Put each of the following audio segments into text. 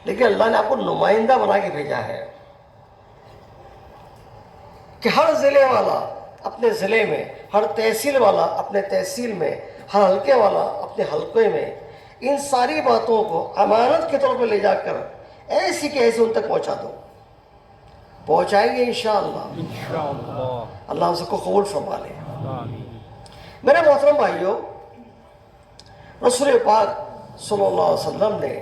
لیکن اللہ نے آپ کو نمائندہ بنا کے بھیجا ہے کہ ہر ضلع والا اپنے ضلع میں، ہر تحصیل والا اپنے تحصیل میں، ہر حلقے والا اپنے حلقے میں ان ساری باتوں کو امانت کے طور پہ لے جا کر ایسی کہ ایسی ان تک پہنچا دو. پہنچائیں گے انشاءاللہ. انشاءاللہ. اللہ ہم سب کو قبول فرما لے. آمین. میرے محترم بھائیوں، رسول پاک صلی اللہ علیہ وسلم نے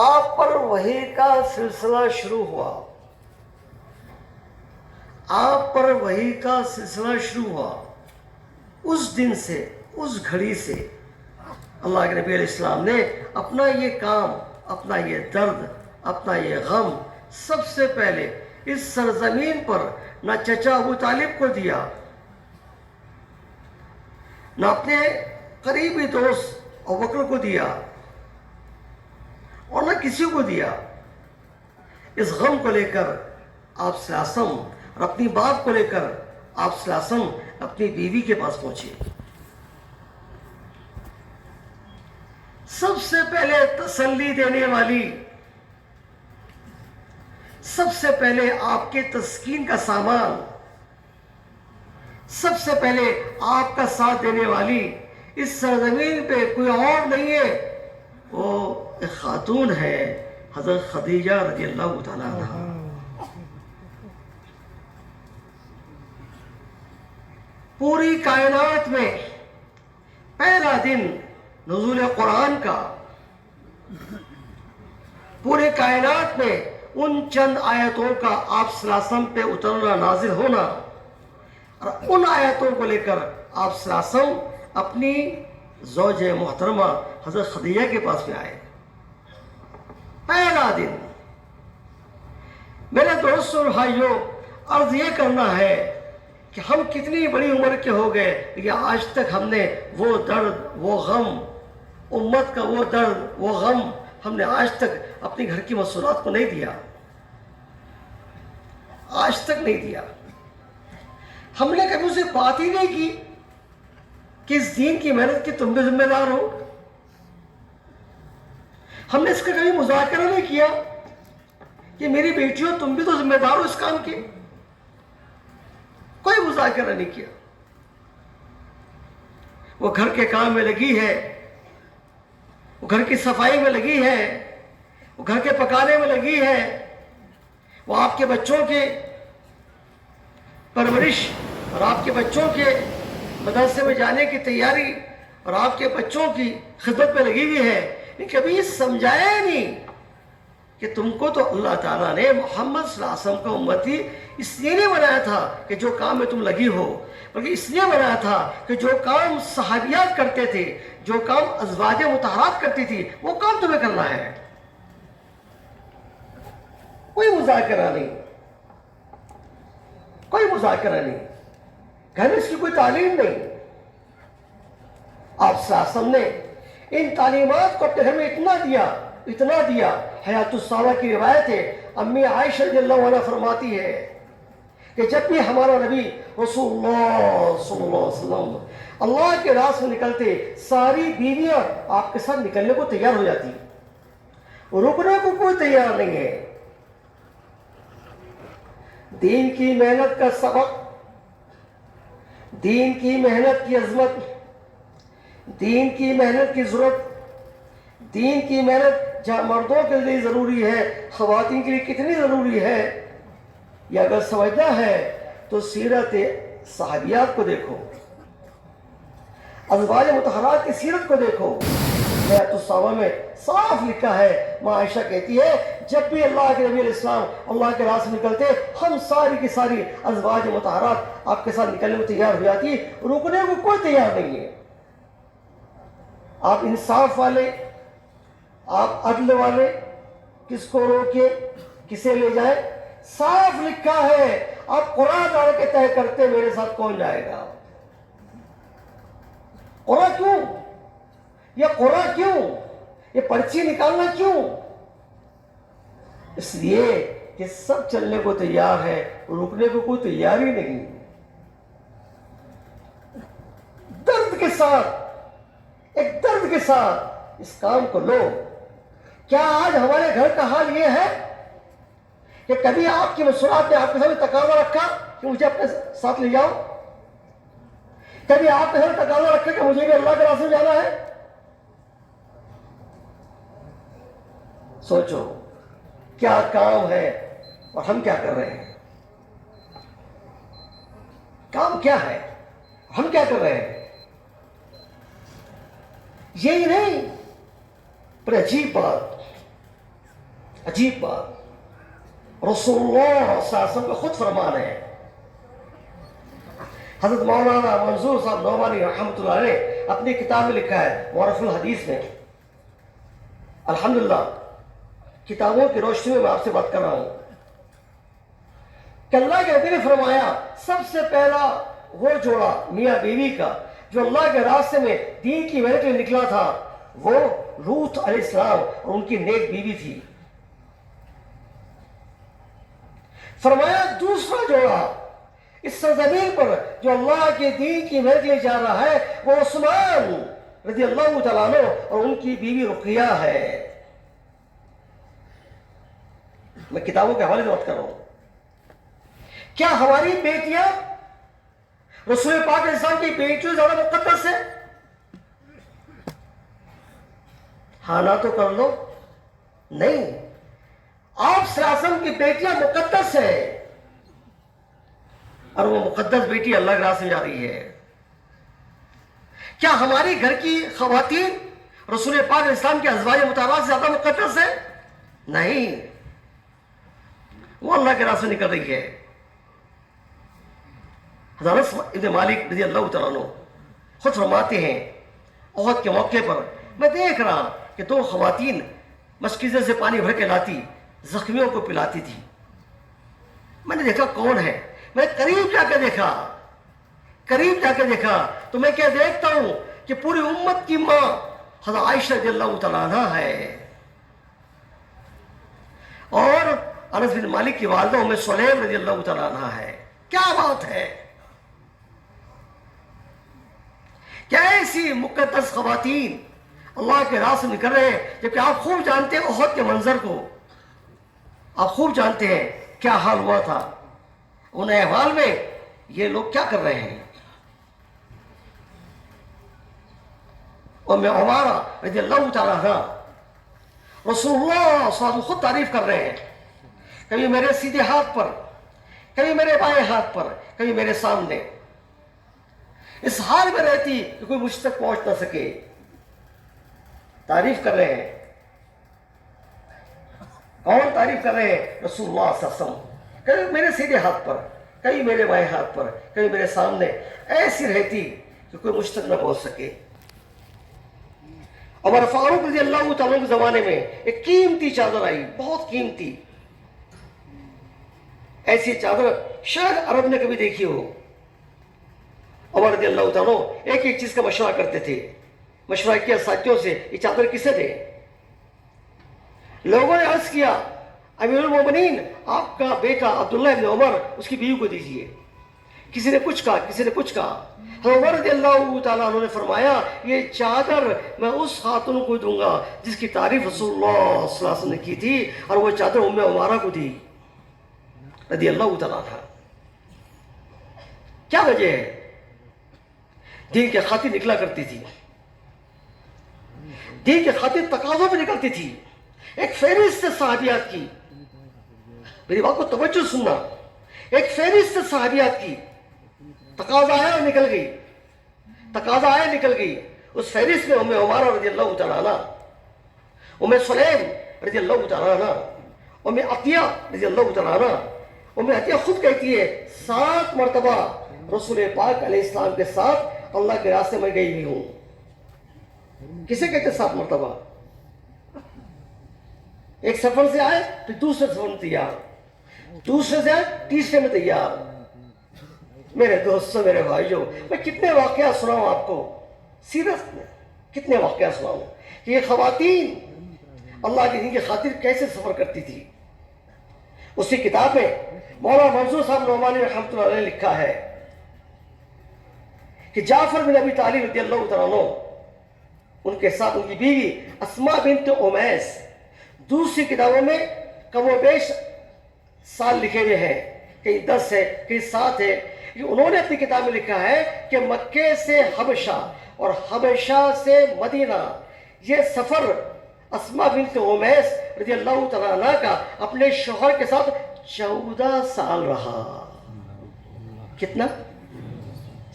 آپ پر وحی کا سلسلہ شروع ہوا. آپ پر وحی کا سلسلہ شروع ہوا اس دن سے، اس گھڑی سے اللہ کے نبی علیہ السلام نے اپنا یہ کام، اپنا یہ درد، اپنا یہ غم سب سے پہلے اس سرزمین پر نہ چچا ابو طالب کو دیا، نہ اپنے قریبی دوست ابوبکر کو دیا، اور نہ کسی کو دیا. اس غم کو لے کر آپ صلی اللہ علیہ وسلم اور اپنی بات کو لے کر آپ صلی اللہ علیہ وسلم اپنی بیوی کے پاس پہنچے. سب سے پہلے تسلی دینے والی، سب سے پہلے آپ کے تسکین کا سامان، سب سے پہلے آپ کا ساتھ دینے والی اس سرزمین پہ کوئی اور نہیں ہے، وہ ایک خاتون ہے، حضرت خدیجہ رضی اللہ تعالیٰ عنہ. پوری کائنات میں پہلا دن نزول قرآن کا، پوری کائنات میں ان چند آیتوں کا آپ صلی اللہ علیہ وسلم پہ اترنا، نازل ہونا، اور ان آیتوں کو لے کر آپ صلی اللہ علیہ وسلم اپنی زوج محترمہ حضرت خدیجہ کے پاس میں آئے. پہلا دن. میرے دوستوں اور بھائیوں، عرض یہ کرنا ہے کہ ہم کتنی بڑی عمر کے ہو گئے لیکن آج تک ہم نے وہ درد، وہ غم، امت کا وہ درد، وہ غم ہم نے آج تک اپنی گھر کی مسئولات کو نہیں دیا. آج تک نہیں دیا. ہم نے کبھی اسے بات ہی نہیں کی کہ اس دین کی محنت کی تم بھی ذمہ دار ہو. ہم نے اس کا کبھی مذاکرہ نہیں کیا کہ میری بیٹیوں تم بھی تو ذمہ دار ہو اس کام کے. کوئی مذاکرہ نہیں کیا. وہ گھر کے کام میں لگی ہے، وہ گھر کی صفائی میں لگی ہے، وہ گھر کے پکانے میں لگی ہے، وہ آپ کے بچوں کے پرورش اور آپ کے بچوں کے مدرسے میں جانے کی تیاری اور آپ کے بچوں کی خدمت میں لگی ہوئی ہے. لیکن کبھی یہ سمجھایا ہی نہیں کہ تم کو تو اللہ تعالیٰ نے محمد صلی اللہ علیہ وسلم کا امتی اس لیے نہیں بنایا تھا کہ جو کام میں تم لگی ہو، بلکہ اس لیے بنایا تھا کہ جو کام صحابیات کرتے تھے، جو کام ازواج مطہرات کرتی تھی، وہ کام تمہیں کرنا ہے. کوئی مذاکرہ نہیں، کوئی مذاکرہ نہیں. گھر میں اس کی کوئی تعلیم نہیں. آپ صلی اللہ علیہ وسلم نے ان تعلیمات کو اپنے گھر میں اتنا دیا. حیات الصحابہ کی روایت ہے، امی عائشہ رضی اللہ عنہ فرماتی ہے کہ جب بھی ہمارا نبی رسول اللہ صلی اللہ علیہ وسلم اللہ کے راہ سے نکلتے، ساری بیویاں آپ کے ساتھ نکلنے کو تیار ہو جاتی، رکنے کو کوئی تیار نہیں ہے. دین کی محنت کا سبق، دین کی محنت کی عظمت، دین کی محنت کی ضرورت، دین کی محنت جہاں مردوں کے لیے ضروری ہے، خواتین کے لیے کتنی ضروری ہے، یہ اگر سمجھنا ہے تو سیرت صحابیات کو دیکھو، ازواج مطہرات کی سیرت کو دیکھو. حیات الصحابہ میں صاف لکھا ہے، ماں عائشہ کہتی ہے جب بھی اللہ کے نبی علیہ السلام اللہ کے راہ سے نکلتے، ہم ساری کی ساری ازواج مطہرات آپ کے ساتھ نکلنے کو تیار ہو جاتی، رکنے کو کوئی تیار نہیں ہے. آپ انصاف والے، آپ عدل والے، کس کو روکے، کسے لے جائیں، صاف لکھا ہے. آپ قرآن ڈال کے طے کرتے میرے ساتھ کون جائے گا. قرآن کیوں؟ یہ قرآن کیوں؟ یہ پرچی نکالنا کیوں؟ اس لیے کہ سب چلنے کو تیار ہے، رکنے کو کوئی تیار ہی نہیں. درد کے ساتھ، ایک درد کے ساتھ اس کام کو لو. کیا آج ہمارے گھر کا حال یہ ہے کہ کبھی آپ کی مصروفات نے آپ کے سامنے تقاضا رکھا کہ مجھے اپنے ساتھ لے جاؤ؟ کبھی آپ کے سامنے تقاضا رکھا کہ مجھے بھی اللہ کے راستے میں جانا ہے؟ سوچو کیا کام ہے اور ہم کیا کر رہے ہیں؟ کام کیا ہے، ہم کیا کر رہے ہیں؟ یہی نہیں، پر عجیب بات رسول اللہ صلی اللہ علیہ وسلم کا خود فرمان ہے۔ حضرت مولانا منظور صاحب نعمانی رحمۃ اللہ علیہ اپنی کتاب میں لکھا ہے معرف الحدیث میں، الحمدللہ کتابوں کی روشنی میں آپ سے بات کر رہا ہوں کہ اللہ کے نبی نے فرمایا سب سے پہلا وہ جوڑا میاں بیوی کا جو اللہ کے راستے میں دین کی محنت میں نکلا تھا وہ لوط علیہ السلام اور ان کی نیک بیوی تھی۔ فرمایا دوسرا جوڑا اس سرزمین پر جو اللہ کے دین کی محنت لے جا رہا ہے وہ عثمان رضی اللہ تعالیٰ عنہ اور ان کی بیوی رقیہ ہے۔ میں کتابوں کے حوالے سے بات کر رہا ہوں۔ کیا ہماری بیٹیاں رسول پاک علیہ السلام کی بیٹیوں زیادہ مقدس ہے؟ ہاں نہ تو کر لو۔ نہیں، آپ صلی اللہ علیہ وسلم کی بیٹیاں مقدس ہے، اور وہ مقدس بیٹی اللہ کے راستے میں جا رہی ہے۔ کیا ہماری گھر کی خواتین رسول پاک علیہ السلام کے ازواج مطہرات سے زیادہ مقدس ہے؟ نہیں، وہ اللہ کے راستے نکل رہی ہے۔ حضرت ابن مالک رضی اللہ تعالیٰ عنہ خود فرماتے ہیں احد کے موقع پر میں دیکھ رہا کہ دو خواتین مشکیزے سے پانی بھر کے لاتی، زخمیوں کو پلاتی تھی۔ میں نے دیکھا کون ہے، میں قریب جا کے دیکھا تو میں کیا دیکھتا ہوں کہ پوری امت کی ماں حضرت عائشہ رضی اللہ تعالیٰ عنہ ہے، اور انس بن مالک کی والدہ ام سلیم رضی اللہ تعالیٰ عنہ ہے۔ کیا بات ہے، کیا ایسی مقدس خواتین اللہ کے راستے میں نکل رہے ہیں، جبکہ آپ خوب جانتے ہیں احد کے منظر کو، آپ خوب جانتے ہیں کیا حال ہوا تھا۔ ان احوال میں یہ لوگ کیا کر رہے ہیں؟ ام عمارہ رضی اللہ تعالیٰ عنہ رسول اللہ صلی اللہ علیہ وسلم خود تعریف کر رہے ہیں، کبھی میرے سیدھے ہاتھ پر، کبھی میرے بائیں ہاتھ پر، کبھی میرے سامنے، اس حال میں رہتی کہ کوئی مجھ تک پہنچ نہ سکے۔ تعریف کر رہے ہیں، کون تعریف کر رہے ہیں؟ رسول اللہ صلی اللہ علیہ وسلم۔ کبھی میرے سیدھے ہاتھ پر، کبھی میرے بائیں ہاتھ پر، کبھی میرے سامنے، ایسی رہتی کہ کوئی مجھ تک نہ پہنچ سکے۔ عمر فاروق رضی اللہ تعالیٰ کے زمانے میں ایک قیمتی چادر آئی، بہت قیمتی، ایسی چادر شاید عرب نے کبھی دیکھی ہو۔ عمر رضی اللہ تعالیٰ ایک ایک چیز کا مشورہ کرتے تھے، مشورہ کیا ساتھیوں سے یہ چادر کسے دے؟ لوگوں نے عرض کیا امیر المومنین آپ کا بیٹا عبداللہ ابن عمر اس کی بیوی کو دیجیے۔ کسی نے کچھ کہا، کسی نے کچھ کہا۔ عمر رضی اللہ تعالیٰ عنہ نے فرمایا یہ چادر میں اس خاتون کو دوں گا جس کی تعریف رسول اللہ صلی اللہ علیہ وسلم نے کی تھی، اور وہ چادر ام عمارہ کو دی رضی اللہ تعالیٰ عنہ۔ کیا وجہ ہے؟ دین کے خاطر نکلا کرتی تھی، دین کے خاطر تقاضوں پہ نکلتی تھی۔ ایک فہرست صحابیات کی، میری بات کو توجہ سننا، ایک فہرست صحابیات کی، تقاضا آیا نکل گئی، تقاضا آیا نکل گئی۔ اس فہرست میں ام عمارہ رضی اللہ تعالیٰ عنہ، ام سلیم رضی اللہ تعالیٰ عنہ، ام عطیہ رضی اللہ تعالیٰ عنہ۔ ام عطیہ خود کہتی ہے 7 مرتبہ رسول پاک علیہ السلام کے ساتھ اللہ کے راستے میں گئی ہوئی ہوں۔ کسے کہتے 7 مرتبہ؟ ایک سفر سے آئے پھر دوسرے سفر میں تیار، دوسرے سے آئے تیسرے میں تیار۔ میرے دوستوں، میرے بھائیوں، میں کتنے واقعات سناؤں آپ کو، سیرت میں کتنے واقعات سناؤں کہ یہ خواتین اللہ کے دین کی خاطر کیسے سفر کرتی تھی۔ اسی کتاب میں مولانا منظور صاحب نعمانی رحمۃ اللہ علیہ نے لکھا ہے کہ جعفر بن ابی طالب رضی اللہ تعالیٰ عنہ ان کے ساتھ ان کی بیوی اسماء بنت امیس دوسری کتابوں میں کم و بیش سال لکھے ہوئے ہیں، کہیں 10 ہے کہیں 7 ہے. انہوں نے اپنی کتاب میں لکھا ہے کہ مکے سے حبشہ اور حبشہ سے مدینہ یہ سفر اسما بنت امیس رضی اللہ تعالیٰ عنہ کا اپنے شوہر کے ساتھ 14 سال رہا. کتنا؟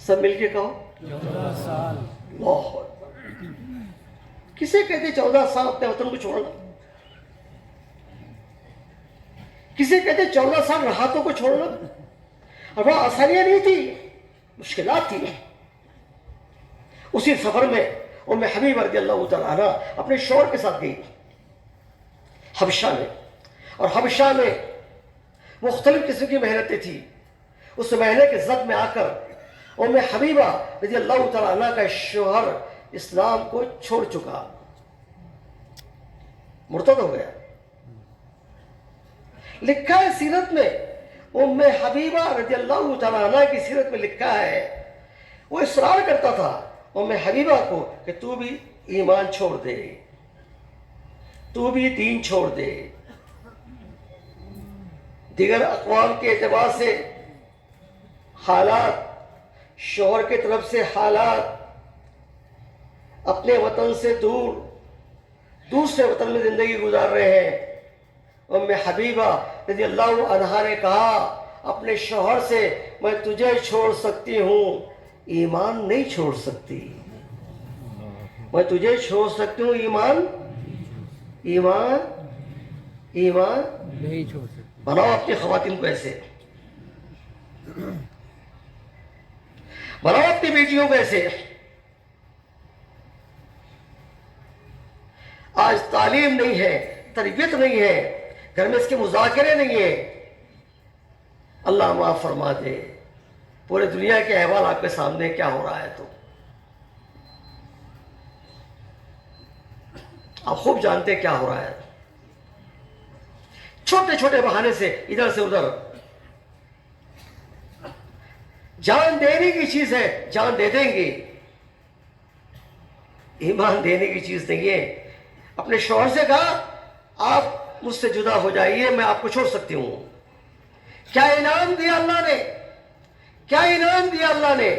سب مل کے کہو 14 سال. اللہ اکبر. کسے کہتے 14 سال اپنے وطن کو چھوڑنا؟ کسے کہتے 14 سال راحتوں کو چھوڑنا؟ اور وہ آسانیاں نہیں تھی، مشکلات تھی. اسی سفر میں ام حبیبہ رضی اللہ تعالیٰ عنہ اپنے شوہر کے ساتھ گئی حبشہ میں. اور حبشہ میں مختلف قسم کی محنتیں تھیں. اس مہینے کے زد میں آ کر ام حبیبہ رضی اللہ تعالیٰ عنہ کا شوہر اسلام کو چھوڑ چکا، مرتد ہو گیا. لکھا ہے سیرت میں، ام حبیبہ رضی اللہ تعالیٰ عنہ کی سیرت میں لکھا ہے وہ اصرار کرتا تھا ام حبیبہ کو کہ تو بھی ایمان چھوڑ دے، تو بھی دین چھوڑ دے. دیگر اقوام کے اعتبار سے حالات، شوہر کی طرف سے حالات، اپنے وطن سے دور دوسرے وطن میں زندگی گزار رہے ہیں. ام حبیبہ رضی اللہ عنہا نے کہا اپنے شوہر سے میں تجھے چھوڑ سکتی ہوں، ایمان نہیں چھوڑ سکتی. میں تجھے چھوڑ سکتی ہوں، ایمان نہیں چھوڑ سکتے. بناؤ اپنی خواتین کو ایسے، بناؤ اپنی بیٹیوں کو ایسے. آج تعلیم نہیں ہے، تربیت نہیں ہے، گھر میں اس کے مذاکرے نہیں ہیں. اللہ معاف فرما دے، پورے دنیا کے احوال آپ کے سامنے کیا ہو رہا ہے تو آپ خوب جانتے کیا ہو رہا ہے. چھوٹے چھوٹے بہانے سے ادھر سے ادھر. جان دینے کی چیز ہے، جان دے دیں گے. ایمان دینے کی چیز نہیں ہے. اپنے شوہر سے کہا آپ مجھ سے جدا ہو جائیے، میں آپ کو چھوڑ سکتی ہوں. کیا انعام دیا اللہ نے، کیا انعام دیا اللہ نے.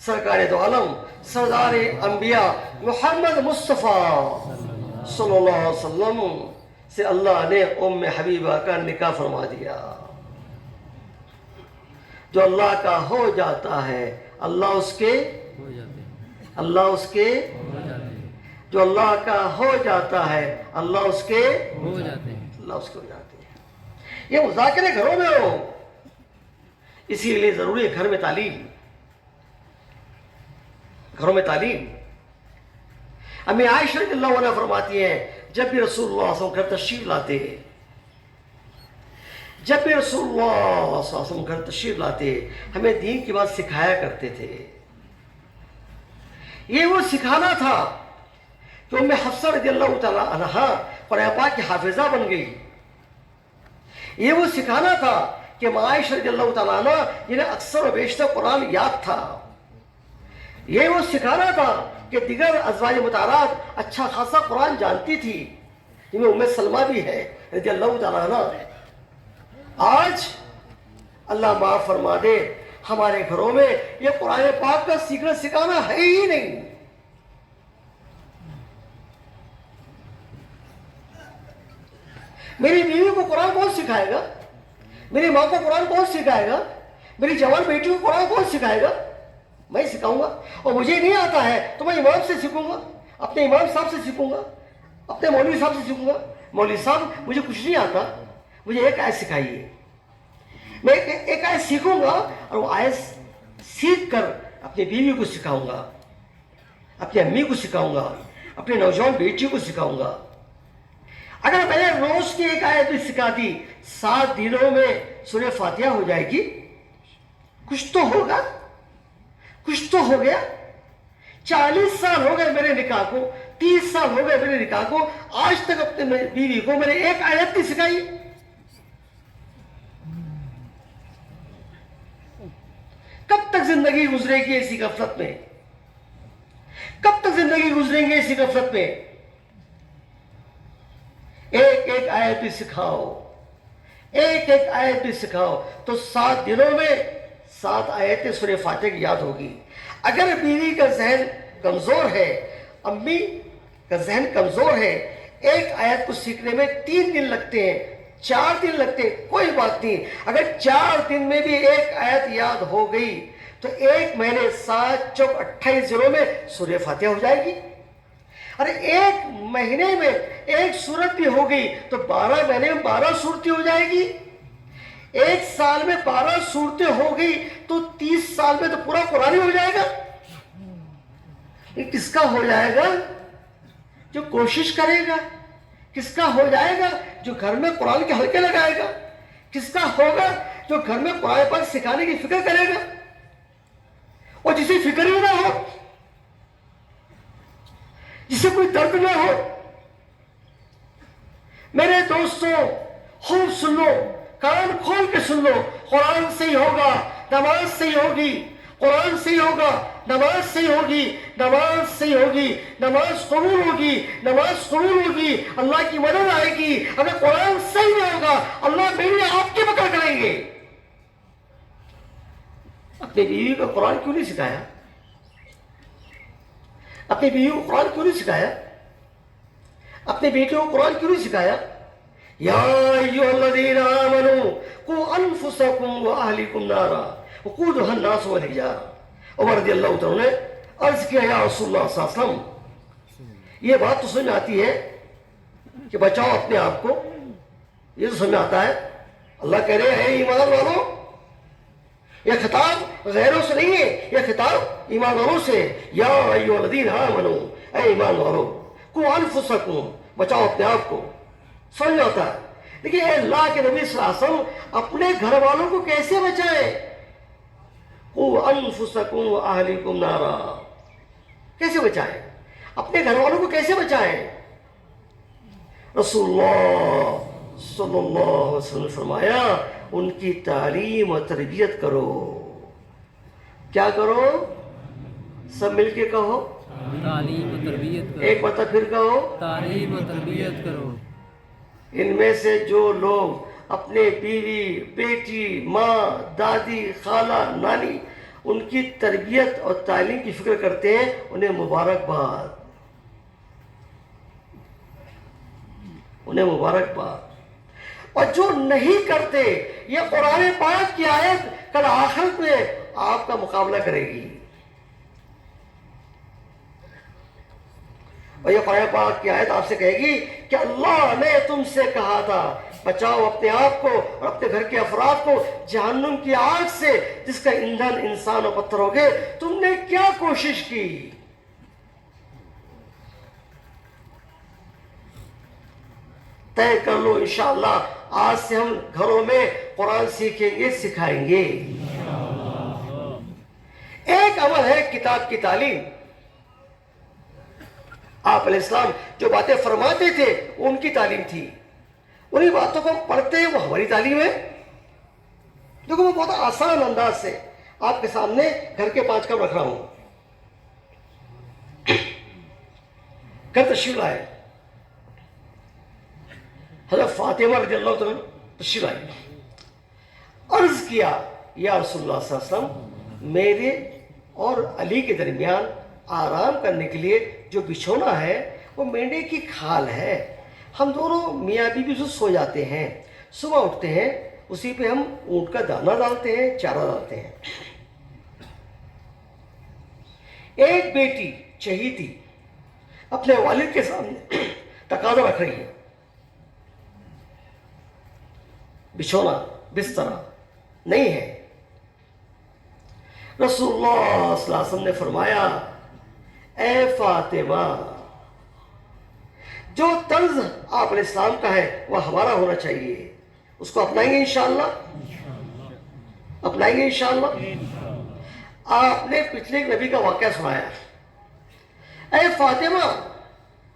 سرکار دو عالم سردار انبیاء محمد مصطفیٰ صلی اللہ علیہ وسلم سے اللہ نے ام حبیبہ کا نکاح فرما دیا. جو اللہ کا ہو جاتا ہے اللہ اس کے ہو جاتے ہیں. اللہ اس کے ہو جاتے ہیں. جو اللہ کا ہو جاتا ہے اللہ اس کے ہو جاتے ہیں. اللہ اس کے ہو جاتے ہیں. یہ مذاکرے گھروں میں ہو، اسی لیے ضروری ہے گھر میں تعلیم، گھروں میں تعلیم. امی عائشہ رضی اللہ عنہ فرماتی ہیں جب بھی رسول اللہ صلی اللہ علیہ وسلم گھر تشریف لاتے، جب بھی رسول اللہ صلی اللہ علیہ وسلم گھر تشریف لاتے ہمیں دین کی بات سکھایا کرتے تھے. یہ وہ سکھانا تھا کہ ام حفصہ رضی اللہ تعالی عنہا قرآن پاک کی حافظہ بن گئی. یہ وہ سکھانا تھا کہ عائشہ رضی اللہ تعالیٰ عنہ جنہیں اکثر و بیشتر قرآن یاد تھا. یہ وہ سکھانا تھا کہ دیگر ازواج مطہرات اچھا خاصا قرآن جانتی تھی، جن میں ام سلمہ بھی ہے رضی اللہ تعالیٰ عنہ. آج اللہ معاف فرما دے ہمارے گھروں میں یہ قرآن پاک کا سیکھنا سکھانا ہے ہی نہیں. میری بیوی کو قرآن کون سکھائے گا؟ میری ماں کو قرآن کون سکھائے گا؟ میری جوان بیٹی کو قرآن کون سکھائے گا؟ میں سکھاؤں گا. اور مجھے نہیں آتا ہے تو میں امام سے سیکھوں گا، اپنے امام صاحب سے سیکھوں گا، اپنے مولوی صاحب سے سیکھوں گا. مولوی صاحب مجھے کچھ نہیں آتا، مجھے ایک آیت سکھائیے. میں ایک آیت سیکھوں گا اور وہ آیت سیکھ کر اپنی بیوی کو سکھاؤں گا، اپنی امی کو سکھاؤں گا، اپنی نوجوان بیٹی کو سکھاؤں گا. اگر میں نے روز کی ایک آیت بھی سکھا دی 7 دنوں میں سورہ فاتحہ ہو جائے گی. کچھ تو ہوگا، کچھ تو ہو گیا. 40 سال ہو گئے میرے نکاح کو، 30 سال ہو گئے میرے نکاح کو، آج تک اپنے بیوی کو میں نے ایک آیت نہیں سکھائی. کب تک زندگی گزرے گی ایسی غفلت میں؟ کب تک زندگی گزریں گے ایسی غفلت میں؟ ایک ایک آیت بھی سکھاؤ، ایک ایک آیت بھی سکھاؤ، تو 7 دنوں میں 7 آیتیں سورہ فاتحہ کی یاد ہوگی۔ اگر بیوی کا ذہن کمزور ہے، امی کا ذہن کمزور ہے، ایک آیت کو سیکھنے میں 3 دن لگتے ہیں، 4 دن لگتے ہیں، کوئی بات نہیں۔ اگر 4 دن میں بھی ایک آیت یاد ہو گئی تو 1 مہینے 7 چوک 28 دنوں میں سورہ فاتحہ ہو جائے گی۔ ارے 1 مہینے میں 1 سورت بھی ہو گئی تو 12 مہینے میں 12 سورتیں ہو جائے گی۔ 1 سال میں 12 سورتیں ہو گئی تو 30 سال میں تو پورا قرآن ہی ہو جائے گا۔ یہ کس کا ہو جائے گا؟ جو کوشش کرے گا۔ کس کا ہو جائے گا؟ جو گھر میں قرآن کے حلقے لگائے گا۔ کس کا ہوگا؟ جو گھر میں قرآن پاک سکھانے کی فکر کرے گا، اور جسے فکر ہی نہ ہو، جسے کوئی درد نہ ہو۔ میرے دوستوں، خوب سن لو، کان کھول کے سن لو، قرآن سے ہی ہوگا، نماز سے ہی ہوگی، قرآن سے ہی ہوگا، نماز سے ہی ہوگی، نماز سے ہی ہوگی، نماز قبول ہوگی، نماز قبول ہوگی، اللہ کی مدد آئے گی۔ اگر قرآن صحیح نہیں ہوگا، اللہ میری آپ کی پکڑ کریں گے۔ اپنی بیوی کو قرآن کیوں نہیں سکھایا؟ اپنی بیوی کو قرآن کیوں نہیں سکھایا؟ اپنے بیٹے کو قرآن کیوں نہیں سکھایا؟ یا ایھا الذین آمنوا قوا انفسکم واہلکم نارا وقودھا الناس والحجارہ۔ عمر رضی اللہ تعالیٰ نے عرض کیا، یا رسول اللہ صلی اللہ علیہ وسلم، یہ بات تو سمجھ میں آتی ہے کہ بچاؤ اپنے آپ کو، یہ تو سمجھ میں آتا ہے۔ اللہ کہہ رہے ہیں ایمان والوں، یہ خطاب غیروں سے نہیں ہے، یہ خطاب ایمان والوں سے۔ یا ایھا الذین آمنوا، اے ایمان والوں، قوا انفسکم، بچاؤ اپنے آپ کو، سمجھ میں آتا ہے۔ لیکن اے اللہ کے نبی صلی اللہ علیہ وسلم اپنے گھر والوں کو کیسے بچائیں؟ قوا انفسکم واہلکم نارا، کیسے بچائیں؟ اپنے گھر والوں کو کیسے بچائیں؟ رسول اللہ صلی اللہ علیہ وسلم نے فرمایا، ان کی تعلیم اور تربیت کرو۔ کیا کرو؟ سب مل کے کہو، تعلیم و تربیت کرو، ایک بار پھر کہو۔ تعلیم و تربیت کرو۔ ان میں سے جو لوگ اپنے بیوی، بیٹی، ماں، دادی، خالہ، نانی، ان کی تربیت اور تعلیم کی فکر کرتے ہیں، انہیں مبارکباد، انہیں مبارکباد۔ اور جو نہیں کرتے، یہ قرآن پاک کی آیت کل آخرت میں آپ کا مقابلہ کرے گی۔ اور یہ قرآن پاک کی آیت آپ سے کہے گی کہ اللہ نے تم سے کہا تھا بچاؤ اپنے آپ کو اور اپنے گھر کے افراد کو جہنم کی آگ سے جس کا ایندھن انسان اور پتھر ہو گئے۔ تم نے کیا کوشش کی؟ طے کر لو، انشاءاللہ آج سے ہم گھروں میں قرآن سیکھیں گے، سکھائیں گے۔ ایک عمل ہے کتاب کی تعلیم۔ آپ علیہ السلام جو باتیں فرماتے تھے وہ ان کی تعلیم تھی، انہی باتوں کو ہم پڑھتے ہیں، وہ ہماری تعلیم ہے۔ دیکھو میں بہت آسان انداز سے آپ کے سامنے گھر کے 5 کام رکھ رہا ہوں۔ گھر تشریف لائے، حضرت فاطمہ رضی اللہ عنہ تشریف آئی، عرض کیا، یا رسول اللہ صلی اللہ علیہ وسلم، میرے اور علی کے درمیان آرام کرنے کے لیے جو بچھونا ہے وہ مینڈے کی کھال ہے، ہم دونوں میاں بیوی سے سو جاتے ہیں، صبح اٹھتے ہیں اسی پہ ہم اونٹ کا دانہ ڈالتے ہیں، چارہ ڈالتے ہیں۔ ایک بیٹی چہیتی اپنے والد کے سامنے تقاضا رکھ رہی ہے، بچھونا بستر نہیں ہے۔ رسول اللہ صلی اللہ علیہ وسلم نے فرمایا، اے فاطمہ، جو طرز آپ علیہ السلام کا ہے وہ ہمارا ہونا چاہیے، اس کو اپنائیں گے انشاءاللہ، اپنائیں گے انشاءاللہ۔ آپ نے پچھلے ایک نبی کا واقعہ سنایا، اے فاطمہ،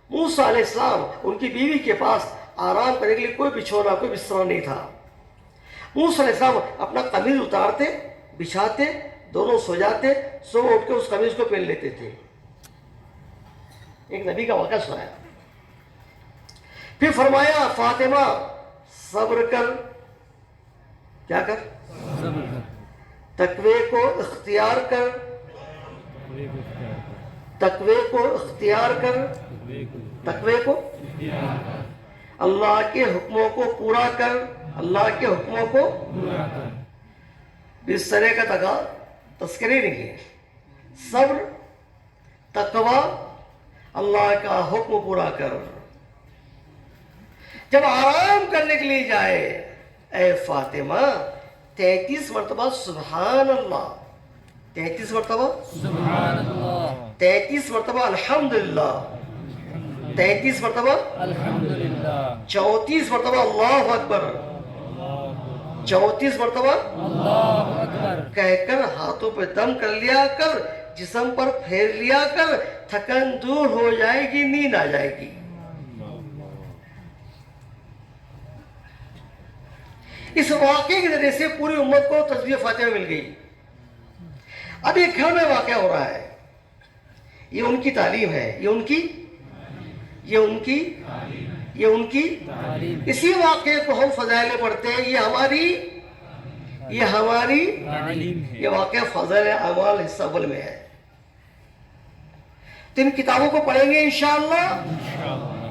موسیٰ علیہ السلام ان کی بیوی کے پاس آرام کرنے کے لیے کوئی بچھونا، کوئی بستر نہیں تھا۔ موسیٰ علیہ السلام اپنا قمیض اتارتے، بچھاتے، دونوں سو جاتے، صبح اٹھ کے اس قمیض کو پہن لیتے تھے۔ ایک نبی کا واقعہ سنایا، پھر فرمایا فاطمہ صبر کر، کیا کر؟ صبر کر، تقوی کو اختیار کر، تقوی کو اختیار کر، تقوی کو اختیار کر، تقوی کو تقوی کو اختیار کر، اللہ کے حکموں کو پورا کر، اللہ کے حکموں کو پورا کر، اس طرح کا تذکرے نہیں ہے. صبر، تقوی، اللہ کا حکم پورا کر. جب آرام کرنے کے لیے جائے، اے فاطمہ 33 مرتبہ سبحان اللہ، 33 مرتبہ، سبحان اللہ، 33 مرتبہ الحمدللہ، 33 مرتبہ، الحمدللہ، 34 مرتبہ اللہ اکبر، 34 مرتبہ اللہ اکبر، کہہ کر ہاتھوں پہ دم کر لیا کر، جسم پر پھیر لیا کر، تھکن دور ہو جائے گی، نیند آ جائے گی. اس واقعے کے ذریعے سے پوری امت کو تسبیح فاتحہ مل گئی. اب یہ گھر میں واقعہ ہو رہا ہے، یہ ان کی تعلیم ہے، یہ ان کی تعلیم، اسی واقعے کو ہم فضائل میں پڑھتے ہیں. یہ ہماری تعلیم ہے، یہ واقعہ فضائل اعمال حصہ اول میں ہے. تو ان کتابوں کو پڑھیں گے انشاءاللہ،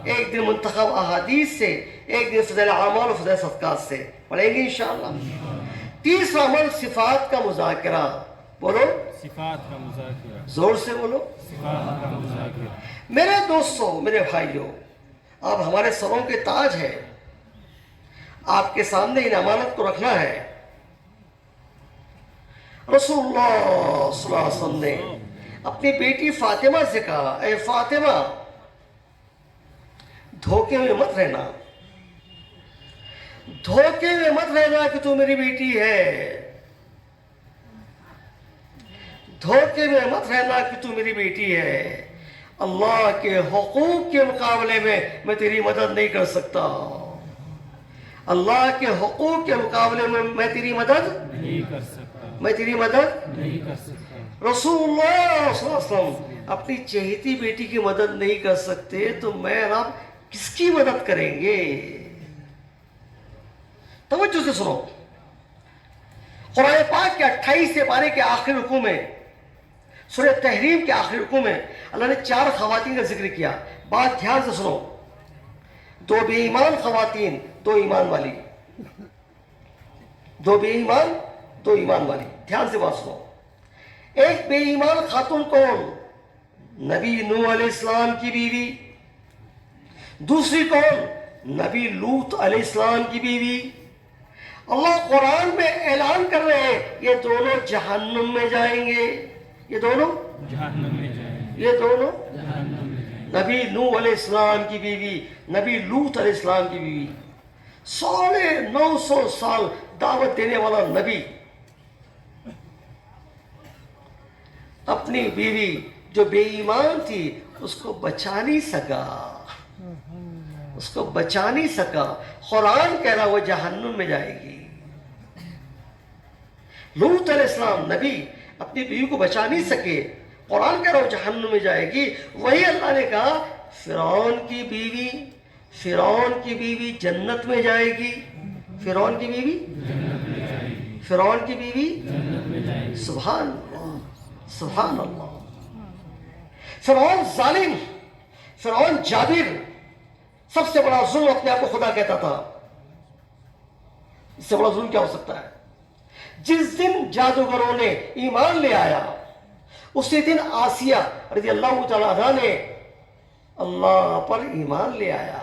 ایک دن منتخب احادیث سے، ایک دن فضائل اعمال اور فضائل صدقات سے پڑھیں گے انشاءاللہ. تیسرا عمل صفات کا مذاکرہ. بولو، صفات کا مذاکرہ، زور سے بولو. صفات کا مذاکرہ. میرے دوستوں، میرے بھائیوں، آپ ہمارے سروں کے تاج ہے، آپ کے سامنے ان امانت کو رکھنا ہے. رسول اللہ صلی اللہ علیہ وسلم نے اپنی بیٹی فاطمہ سے کہا، اے فاطمہ دھوکے میں مت رہنا، دھوکے میں مت رہنا کہ تو میری بیٹی ہے، دھوکے میں مت رہنا کہ تو میری بیٹی ہے. اللہ کے حقوق کے مقابلے میں تیری مدد نہیں کر سکتا، اللہ کے حقوق کے مقابلے میں تیری مدد نہیں کر سکتا، میں تیری مدد نہیں کر سکتا. رسول اللہ صلی اللہ علیہ وسلم اپنی چہیتی بیٹی کی مدد نہیں کر سکتے تو میں اور آپ کس کی مدد کریں گے؟ توجہ سے سنو، قرآن پاک کے 28 پارے کے آخری رکوع میں، سورہ تحریم کے آخری رکوع میں اللہ نے 4 خواتین کا ذکر کیا. بات دھیان سے سنو، 2 بے ایمان خواتین، 2 ایمان والی، 2 بے ایمان، 2 ایمان والی. دھیان سے بات سنو. ایک بے ایمان خاتون کون؟ نبی نوح علیہ السلام کی بیوی. دوسری کون؟ نبی لوط علیہ السلام کی بیوی. اللہ قرآن میں اعلان کر رہے ہیں یہ دونوں جہنم میں جائیں گے، یہ دونوں، جہنم میں جائیں گے، یہ دونوں، جہنم میں جائیں گے. نبی نوح علیہ السلام کی بیوی، نبی لوط علیہ السلام کی بیوی. 950 سال دعوت دینے والا نبی اپنی بیوی جو بے ایمان تھی اس کو بچا نہیں سکا، اس کو بچا نہیں سکا. قرآن کہہ رہا وہ جہنم میں جائے گی. لوط علیہ السلام نبی اپنی بیوی کو بچا نہیں سکے، قرآن کہہ رہا وہ جہنم میں جائے گی. وہی اللہ نے کہا فرعون کی بیوی، فرعون کی بیوی جنت میں جائے گی. فرعون کی بیوی، فرعون کی بیوی، سبحان اللہ، سبحان اللہ. فرعون ظالم، فرعون جابر، سب سے بڑا ظلم اپنے آپ کو خدا کہتا تھا. اس سے بڑا ظلم کیا ہو سکتا ہے؟ جس دن جادوگروں نے ایمان لے آیا اسی دن آسیہ رضی اللہ تعالی عنہا نے اللہ پر ایمان لے آیا،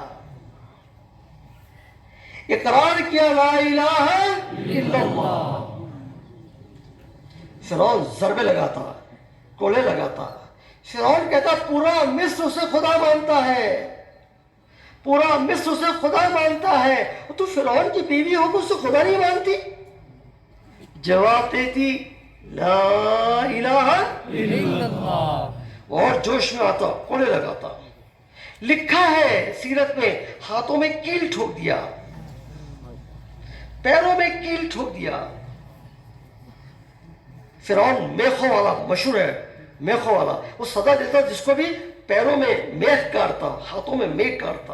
اقرار کیا لا الہ الا اللہ. فرعون ضربے لگاتا، کوڑے لگاتا. فرعون کہتا پورا مصر اسے خدا مانتا ہے، پورا مصر اسے خدا مانتا ہے، تو فرعون کی بیوی ہو تو اسے خدا نہیں مانتی؟ جواب دیتی لا الہ الا اللہ. اور جوش میں آتا، کوڑے لگاتا. لکھا ہے سیرت میں ہاتھوں میں کیل ٹھوک دیا، پیروں میں کیل ٹھوک دیا. فرعون میخوں والا مشہور ہے، میخوں والا، وہ سزا دیتا جس کو بھی پیروں میں میخ کاٹتا، ہاتھوں میں میخ کاٹتا.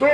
2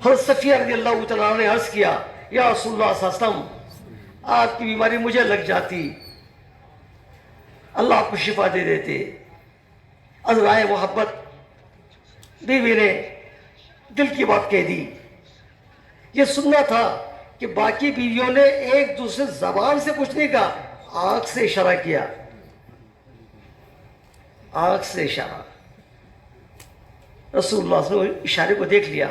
حضرت صفیہ رضی اللہ تعالیٰ نے عرض کیا یا رسول اللہ صلی اللہ علیہ وسلم آپ کی بیماری مجھے لگ جاتی، اللہ آپ کو شفا دے دیتے۔ از رائے محبت بیوی نے دل کی بات کہہ دی۔ یہ سننا تھا کہ باقی بیویوں نے ایک دوسرے زبان سے کچھ نہیں کہا، آنکھ سے اشارہ کیا، آنکھ سے اشارہ۔ رسول اللہ صلی اللہ علیہ وسلم اشارے کو دیکھ لیا۔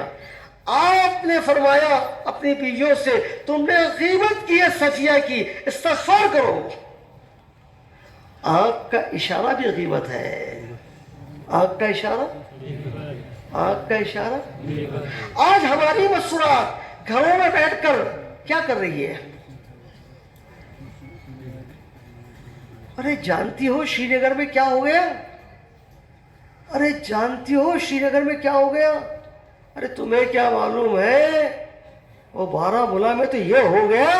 آپ نے فرمایا اپنی بیویوں سے تم نے غیبت کی ہے صفیہ کی، استغفار کرو۔ آنکھ کا اشارہ بھی غیبت ہے، آنکھ کا اشارہ، آنکھ کا اشارہ۔ آج ہماری مسورات گھروں میں بیٹھ کر کیا کر رہی ہے؟ ارے جانتی ہو شری نگر میں کیا ہو گیا؟ ارے جانتی ہو شری نگر میں کیا ہو گیا؟ ارے تمہیں کیا معلوم ہے وہ بارہ مولہ میں تو یہ ہو گیا،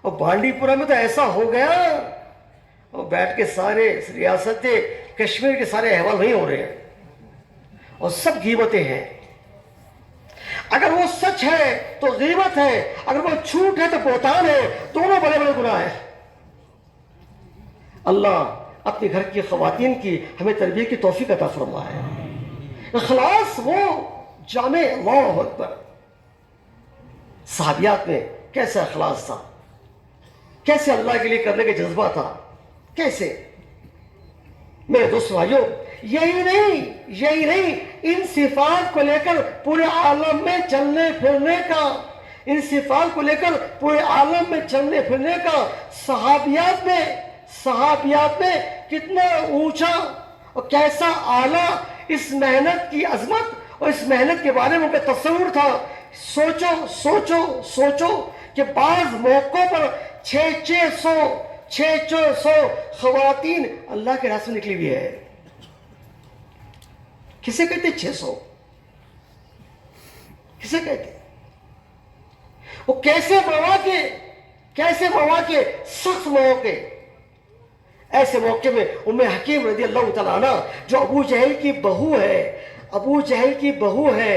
اور بانڈی پورہ میں تو ایسا ہو گیا، اور بیٹھ کے سارے ریاست کشمیر کے سارے احوال نہیں ہو رہے ہیں، اور سب غیبتیں ہیں۔ اگر وہ سچ ہے تو غیبت ہے، اگر وہ جھوٹ ہے تو بہتان ہے، دونوں بڑے بڑے گناہ ہیں۔ اللہ اپنے گھر کی خواتین کی ہمیں تربیت کی توفیق عطا فرمائے۔ اخلاص وہ جامع، اللہ اکبر۔ صحابیات میں کیسا اخلاص تھا، کیسے اللہ کے لیے کرنے کا جذبہ تھا، کیسے۔ میرے دوست بھائیوں، یہی نہیں ان صفات کو لے کر پورے عالم میں چلنے پھرنے کا، ان صفات کو لے کر پورے عالم میں چلنے پھرنے کا صحابیات میں کتنا اونچا اور کیسا اعلیٰ اس محنت کی عظمت اور اس محنت کے بارے میں ان کا تصور تھا۔ سوچو کہ بعض موقعوں پر 600 خواتین اللہ کے راستے میں نکلی ہوئی ہے۔ کسے کہتے 600؟ کسے کہتے؟ وہ کیسے مواقع، سخت مواقع۔ ایسے موقع میں ام حکیم رضی اللہ تعالیٰ عنہ جو ابو جہل کی بہو ہے،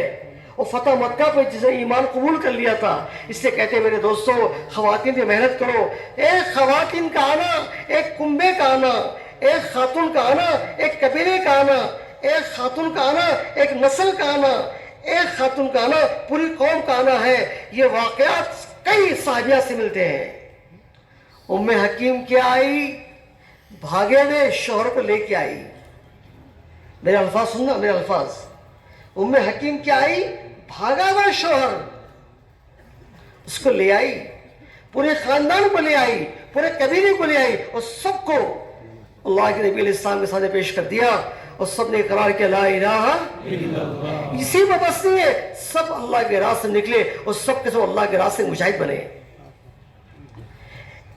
اور فتح مکہ پہ جس نے ایمان قبول کر لیا تھا، اس سے کہتے ہیں میرے دوستو خواتین کی محنت کرو۔ ایک خواتین کا آنا، ایک کنبے کا آنا، ایک خاتون کا آنا، ایک قبیلے کا آنا، ایک خاتون کا آنا، ایک نسل کا آنا، ایک خاتون کا آنا پوری قوم کا آنا ہے۔ یہ واقعات کئی صحابیات سے ملتے ہیں۔ ام حکیم کیا آئی؟ بھاگے ہوئے شوہر کو لے کے آئی۔ میرے الفاظ سننا، میرے الفاظ۔ ام حکیم کیا آئی؟ بھاگا ہوا شوہر، اس کو لے آئی، پورے خاندان کو لے آئی، پورے قبیلے کو لے آئی، اور سب کو اللہ کے نبی علیہ السلام کے سامنے پیش کر دیا، اور سب نے اقرار کیا لا الہ الا اللہ۔ اسی میں بس نہیں ہے، سب اللہ کے راستے نکلے، اور سب کے سب اللہ کے راستے مجاہد بنے۔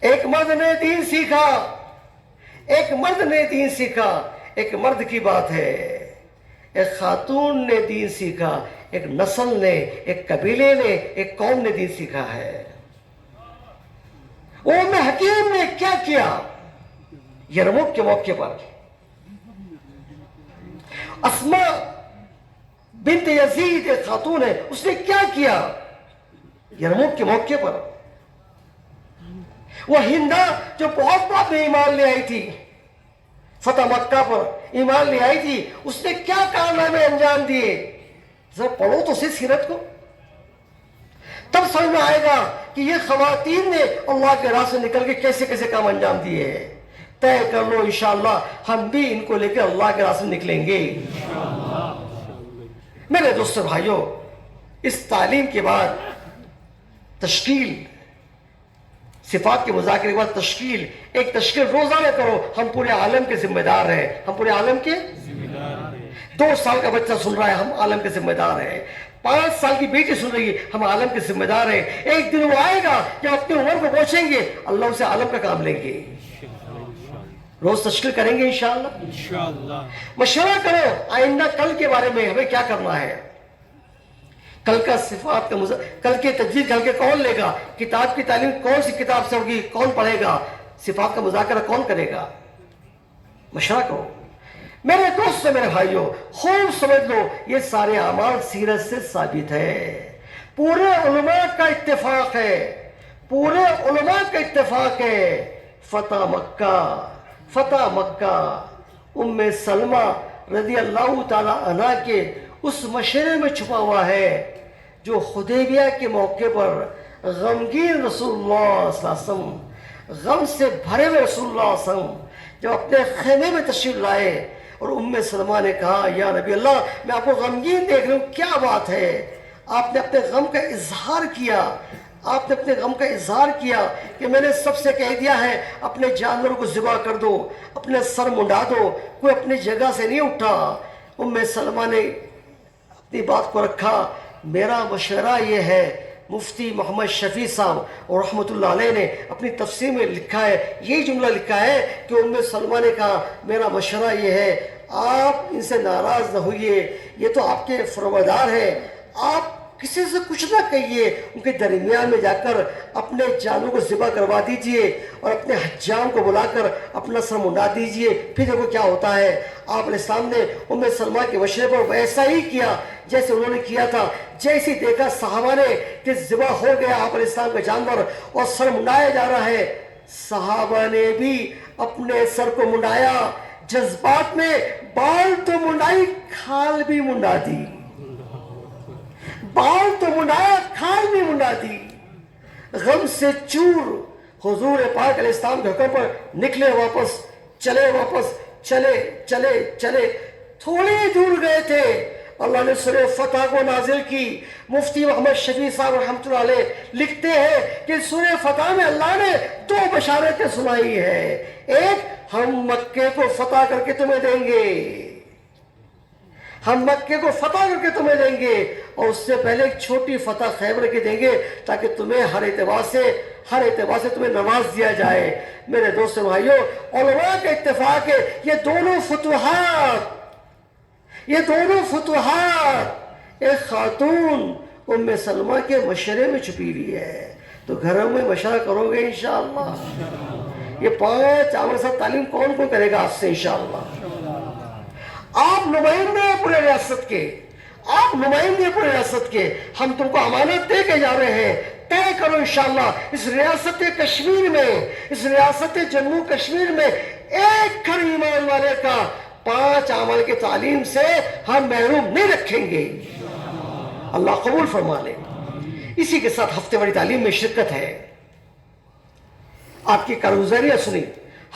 ایک مرد نے دین سیکھا، ایک مرد کی بات ہے، ایک خاتون نے دین سیکھا، ایک نسل نے، ایک قبیلے نے، ایک قوم نے دین سیکھا ہے۔ ام حکیم نے کیا کیا یرموک کے موقع پر؟ اسما بنت یزید ایک خاتون ہے، اس نے کیا کیا یرموک کے موقع پر؟ وہ ہندا جو بہت بعد میں ایمان لے آئی تھی، فتح مکہ پر ایمان لے آئی تھی، اس نے کیا کارنامے انجام دیے؟ ذرا پڑھو تو صحیح سیرت کو، تب سمجھ میں آئے گا کہ یہ خواتین نے اللہ کے راہ سے نکل کے کیسے کیسے کام انجام دیے ہیں۔ طے کر لو انشاءاللہ ہم بھی ان کو لے کے اللہ کے راہ سے نکلیں گے۔ میرے دوستو بھائیوں، اس تعلیم کے بعد تشکیل، صفات کے مذاکرے کے بعد تشکیل، ایک تشکیل روزانہ کرو۔ ہم پورے عالم کے ذمہ دار ہیں، ہم پورے عالم کے 2 سال کا بچہ سن رہا ہے، ہم عالم کے ذمہ دار ہیں۔ 5 سال کی بیٹی سن رہی ہے، ہم عالم کے ذمہ دار ہیں۔ ایک دن وہ آئے گا جب اپنی عمر کو پہنچیں گے، اللہ اسے عالم کا کام لیں گے۔ روز تشکیل کریں گے انشاءاللہ۔ مشورہ کرو آئندہ کل کے بارے میں، ہمیں کیا کرنا ہے۔ کل کا صفات کا کل کے تجدید کل کے کون لے گا؟ کتاب کی تعلیم کون سی کتاب سے ہوگی؟ کون پڑھے گا؟ صفات کا مذاکرہ کون کرے گا؟ مشورہ کرو۔ میرے دوست میرے بھائیوں خوب سمجھ لو یہ سارے اعمال سیرت سے ثابت ہے. پورے علماء کا اتفاق ہے, پورے علماء کا اتفاق ہے. فتح مکہ ام سلمہ رضی اللہ تعالی عنہ کے اس مشورے میں چھپا ہوا ہے جو حدیبیہ کے موقع پر غمگین رسول اللہ صلی اللہ علیہ وسلم, غم سے بھرے ہوئے رسول اللہ صلی اللہ علیہ وسلم جب اپنے خیمے میں تشریف لائے اور ام سلمہ نے کہا یا نبی اللہ میں آپ کو غمگین دیکھ رہی ہوں, کیا بات ہے؟ آپ نے اپنے غم کا اظہار کیا, آپ نے اپنے غم کا اظہار کیا کہ میں نے سب سے کہہ دیا ہے اپنے جانوروں کو ذبح کر دو, اپنے سر منڈا دو, کوئی اپنی جگہ سے نہیں اٹھا. ام سلمہ نے اپنی بات کو رکھا, میرا مشورہ یہ ہے. مفتی محمد شفیع صاحب اور رحمۃ اللہ علیہ نے اپنی تفسیر میں لکھا ہے, یہی جملہ لکھا ہے کہ ام سلمہ نے کہا میرا مشورہ یہ ہے آپ ان سے ناراض نہ ہوئیے, یہ تو آپ کے فرماندار ہیں, آپ کسی سے کچھ نہ کہیے, ان کے درمیان میں جا کر اپنے جانوں کو ذبح کروا دیجئے اور اپنے حجام کو بلا کر اپنا سر منڈا دیجئے, پھر دیکھو کیا ہوتا ہے. آپ علیہ السلام نے ام سلمہ کے مشورے پر ویسا ہی کیا جیسے انہوں نے کیا تھا. جیسے دیکھا صحابہ نے کہ ذبح ہو گیا آپ علیہ السلام کا جانور اور سر منڈایا جا رہا ہے, صحابہ نے بھی اپنے سر کو منڈایا, جذبات میں بال تو منڈائی کھال بھی منڈا دی, بال تو منڈایا کھال بھی منڈا دی. غم سے چور حضور پاک علیہ السلام کے حکم پر نکلے, واپس چلے, تھوڑی دور گئے تھے, اللہ نے سورہ فتح کو نازل کی. مفتی محمد شفیع صاحب رحمۃ اللہ علیہ لکھتے ہیں کہ سورہ فتح میں اللہ نے 2 بشارتیں سنائی ہے. ایک, ہم مکے کو فتح کر کے تمہیں دیں گے, ہم مکے کو فتح کر کے تمہیں دیں گے, اور اس سے پہلے ایک چھوٹی فتح خیبر کے دیں گے تاکہ تمہیں ہر اعتبار سے تمہیں نواز دیا جائے. میرے دوست بھائیوں علماء کا اتفاق ہے یہ دونوں فتوحات ایک خاتون ام سلمہ کے مشورے میں چھپی ہوئی ہے. تو گھروں میں مشورہ کرو گے انشاءاللہ. یہ 5 عامل ساتھ تعلیم کون کرے گا آپ سے انشاءاللہ. آپ نمائندے ہیں پورے ریاست کے, ہم تم کو امانت دے کے جا رہے ہیں. طے کرو انشاءاللہ اس ریاست کشمیر میں, اس ریاست جموں کشمیر میں ایک گھر ایمان والے کا 5 عمل کی تعلیم سے ہم محروم نہیں رکھیں گے. اللہ قبول فرما لے. اسی کے ساتھ ہفتے واری تعلیم میں شرکت ہے. آپ کی کارگزاریاں سنی,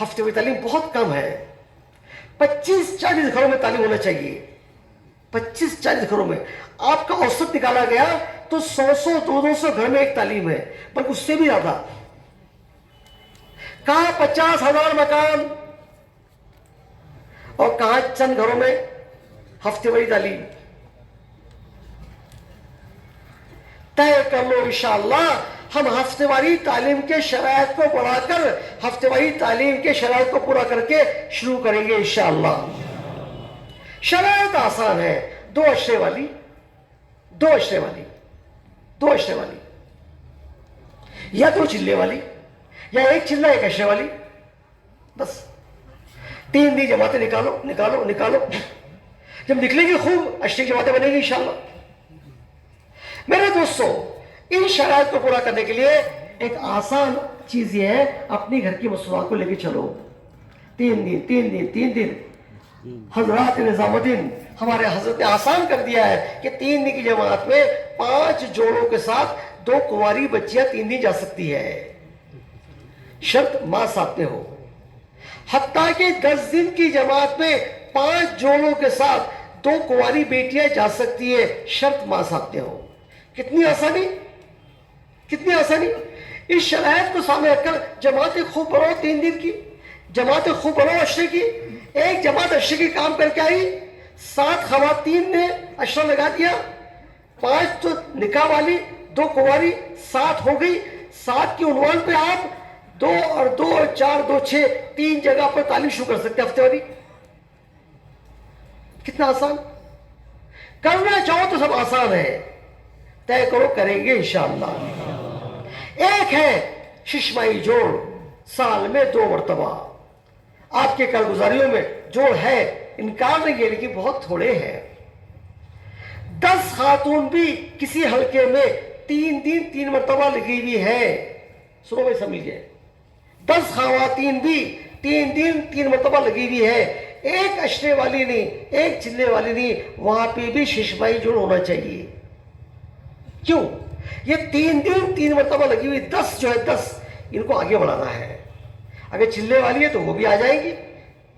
ہفتے واری تعلیم بہت کم ہے. 25-40 گھروں میں تعلیم ہونا چاہیے. 25-40 گھروں میں آپ کا اوسط نکالا گیا تو 100-200 گھر میں ایک تعلیم ہے, بلکہ اس سے بھی زیادہ. کہاں 50,000 مکان اور کہاں چند گھروں میں ہفتے واری تعلیم. طے کر لو انشاءاللہ ہم ہفتے واری تعلیم کے شرائط کو بڑھا کر ہفتے واری تعلیم کے شرائط کو پورا کر کے شروع کریں گے انشاءاللہ. شرائط آسان ہے, 2 اشرے والی, 2 اشرے والی, یا 2 چلے والی, یا 1 چلہ 1 اشرے والی, بس 3 دی جماعتیں نکالو. جب نکلیں گی خوب اشرے کی جماعتیں بنیں گی انشاءاللہ. میرے دوستو ان شرائط کو پورا کرنے کے لیے ایک آسان چیز یہ ہے, اپنی گھر کی مصنوعات کو لے کے چلو. 3 دن حضرات نظام الدین ہمارے حضرت نے آسان کر دیا ہے کہ 3 دن کی جماعت میں 5 جوڑوں کے ساتھ 2 کنواری بچیاں 3 دن جا سکتی ہے, شرط ماں ساتھ میں ہو. حتیٰ کہ 10 دن کی جماعت میں 5 جوڑوں کے ساتھ 2 کنواری بیٹیاں جا سکتی ہے, شرط ماں ساتھ میں ہو. کتنی آسانی. اس شرائط کو سامنے رکھ کر جماعتیں خوب بڑھو, 3 دن کی جماعتیں خوب بڑھو اشرے کی. ایک جماعت اشرے کی کام کر کے آئی, 7 خواتین نے اشرہ لگا دیا, 5 تو نکاح والی, 2 کنواری, 7 ہو گئی. 7 کی عنوان پہ آپ 2 اور 2 اور 4 2 6 3 جگہ پر تعلیم شروع کر سکتے ہیں ہفتے واری. کتنا آسان. کرنا چاہو تو سب آسان ہے. طے کرو, کریں گے انشاءاللہ. ایک ہے ششمائی جوڑ, سال میں 2 مرتبہ. آپ کے کارگزاریوں میں جوڑ ہے انکار نہیں کیا لیکن بہت تھوڑے ہیں. 10 خاتون بھی کسی حلقے میں 3 دن 3 مرتبہ لگی ہوئی ہے. سنو بھائی سمجھیے, 10 خواتین بھی 3 دن 3 مرتبہ لگی ہوئی ہے. ایک اشرے والی نہیں, ایک چلنے والی نہیں, وہاں پہ بھی ششمائی جوڑ ہونا چاہیے. کیوں؟ یہ 3 دن 3 مرتبہ لگی ہوئی 10 جو ہے 10 ان کو آگے بڑھانا ہے. اگر چلنے والی ہے تو وہ بھی آ جائیں گی,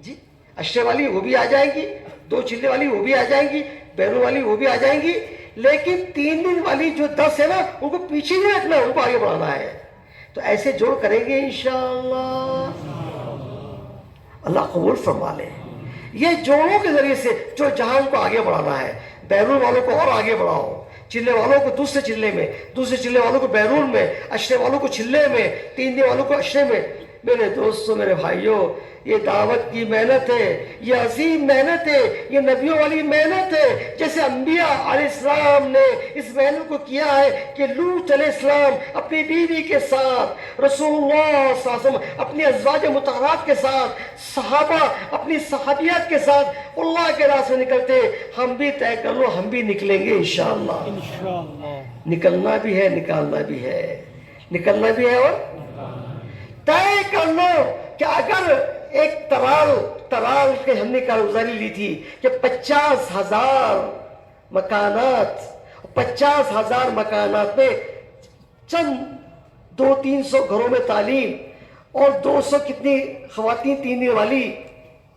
جی اشرے والی وہ بھی آ جائیں گی, 2 چلنے والی وہ بھی آ جائیں گی, بیرون والی وہ بھی آ جائیں گی. لیکن 3 دن والی جو 10 ہے نا ان کو پیچھے نہیں رکھنا, ان کو آگے بڑھانا ہے. تو ایسے جوڑ کریں گے انشاءاللہ, اللہ قبول فرما لے. یہ جوڑوں کے ذریعے سے جو جہان کو آگے بڑھانا ہے. بیرون والوں کو اور آگے بڑھاؤ, چلے والوں کو دوسرے چلے میں, دوسرے چلے والوں کو بیرون میں, اشرے والوں کو چلے میں, 3 دن والوں کو اشرے میں. میرے دوستوں, میرے بھائیوں, یہ دعوت کی محنت ہے, یہ عظیم محنت ہے, یہ نبیوں والی محنت ہے. جیسے انبیاء علیہ السلام نے اس محنت کو کیا ہے کہ لوط علیہ السلام اپنی بیوی کے ساتھ, رسول اللہ صلی اللہ علیہ وسلم اپنی ازواج مطہرات کے ساتھ, صحابہ اپنی صحابیات کے ساتھ اللہ کے راستے میں نکلتے. ہم بھی طے کر لو, ہم بھی نکلیں گے انشاءاللہ. نکلنا بھی ہے, نکالنا بھی ہے, نکلنا بھی ہے. اور طے کر لو کہ اگر ایک ترال کے ہم نے کارگزاری لی تھی کہ 50,000 مکانات, 50,000 مکانات میں چند 200-300 گھروں میں تعلیم اور 200 کتنی خواتین 3 دن والی.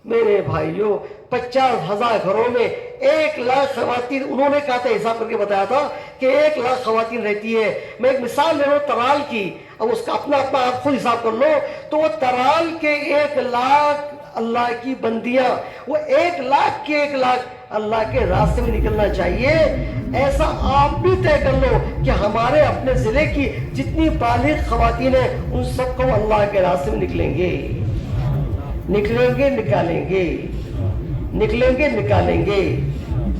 میرے بھائیوں, 50,000 گھروں میں 1,00,000 خواتین, انہوں نے کہا تھا, حساب کر کے بتایا تھا کہ 1,00,000 خواتین رہتی ہے. میں ایک مثال لے رہا ہوں ترال کی, اب اس کا اپنا آپ خود حساب کر لو. تو وہ ترال کے 1,00,000 اللہ کی بندیاں, وہ 1,00,000 کے 1,00,000 اللہ کے راستے میں نکلنا چاہیے. ایسا آپ بھی طے کر لو کہ ہمارے اپنے ضلع کی جتنی بالغ خواتین ہیں ان سب کو اللہ کے راستے میں نکلیں گے, نکلیں گے, نکالیں گے, نکلیں گے, نکالیں گے.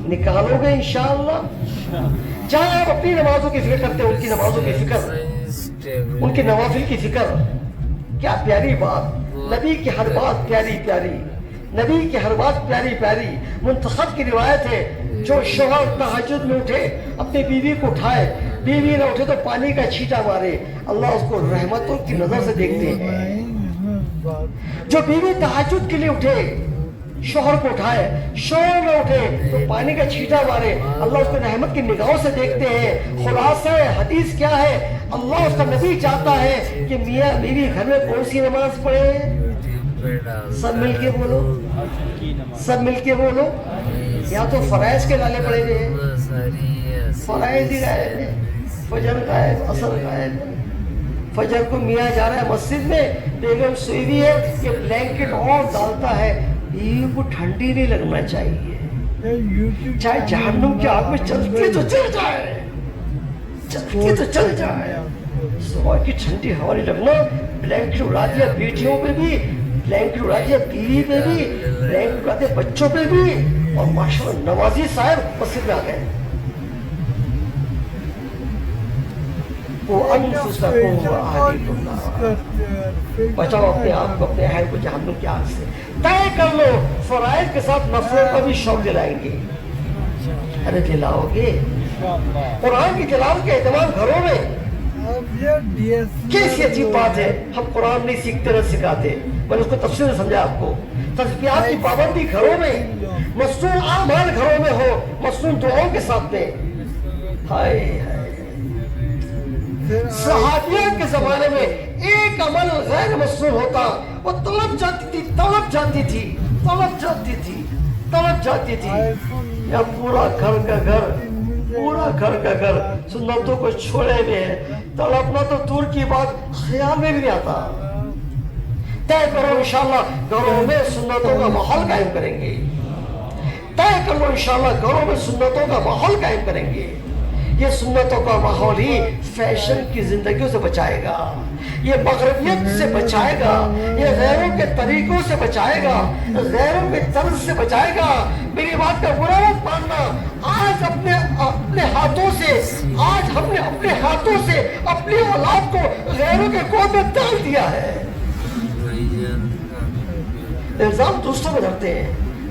نکالو گے انشاءاللہ. جہاں آپ اپنی نمازوں کی فکر کرتے ہیں, ان کی نمازوں کی فکر, ان کے نوافل کی فکر. کیا پیاری بات, نبی کی ہر بات پیاری پیاری, نبی کی ہر بات پیاری پیاری. منتخب کی روایت ہے, جو شوہر تہجد میں اٹھے اپنی بیوی کو اٹھائے, بیوی نہ اٹھے تو پانی کا چھینٹا مارے, اللہ اس کو رحمتوں کی نظر سے دیکھتے ہیں. جو بیوی تہجد کے لیے اٹھے, شوہر کو اٹھائے, شوہر نہ اٹھے تو پانی کا چھینٹا مارے, اللہ اس کو رحمت کی نگاہوں سے دیکھتے ہیں. خلاصہ حدیث کیا ہے, اللہ اس کا نبی چاہتا ہے کہ میاں بیوی گھر میں کون سی نماز پڑھے. سب مل کے بولو, سب مل کے بولو. یا تو فرائض کے نالے پڑے ہوئے ہیں, فرائض ہی غائب ہے, فجر غائب, عصر غائب. فجر کو میاں جا رہا ہے مسجد میں, بیگم سوئی ہوئی ہے, یہ بلینکٹ اور ڈالتا ہے, بیوی کو ٹھنڈی نہیں لگنا چاہیے. چاہے جہنم کی آگ میں چلتی تو چل جائے, چلتی تو چل جائے, صبح کی ٹھنڈی ہوا نہیں لگنا. بلینکٹ اڑا دیا بیٹیوں پہ بھی, بلینکٹ اڑا دیا بیوی پہ بھی, بلینکٹ اڑا دیا بچوں پہ بھی, اور ماشاءاللہ نوازی صاحب مسجد میں آ گئے. بچاؤ اپنے آپ کو, اپنے اہل کو جہنم کی آگ سے. طے کر لو فرائض کے ساتھ نفلوں کا بھی شوق دلائیں گے. ارے دلاؤ گے. قرآن کی تلاوت کے اہتمام گھروں میں کیسی عجیب بات ہے. ہم قرآن نہیں سیکھتے, نہ سکھاتے. میں نے اس کو تفصیل سے سمجھا آپ کو. تسبیحات کی پابندی گھروں میں, مصنون اعمال گھروں میں ہو, مصنون دعاؤں کے ساتھ میں. ہائے ہائے, صحابیوں کے زمانے میں ایک عمل غیر مصنون ہوتا, وہ طلب جاتی تھی, طلب جاتی تھی, طلب جاتی تھی, طلب جاتی تھی. یا پورا گھر کا گھر, پورا گھر کا گھر سنتوں کو چھوڑے ہوئے ہیں, تڑپنا تو دور کی بات, خیال میں بھی نہیں آتا. طے کرو انشاءاللہ گھروں میں سنتوں کا ماحول قائم کریں گے. طے کرو انشاءاللہ گھروں میں سنتوں کا ماحول قائم کریں گے. یہ سنتوں کا ماحول ہی فیشن کی زندگیوں سے بچائے گا, یہ مغربیت سے بچائے گا, یہ غیروں کے طریقوں سے بچائے گا, غیروں کے طرز سے بچائے گا. میری بات کا برا مت ماننا. آج اپنے ہاتھوں سے, آج ہم نے اپنے ہاتھوں سے اپنی اولاد کو غیروں کے گود میں ڈال دیا ہے. الزام دوسروں میں دھرتے ہیں,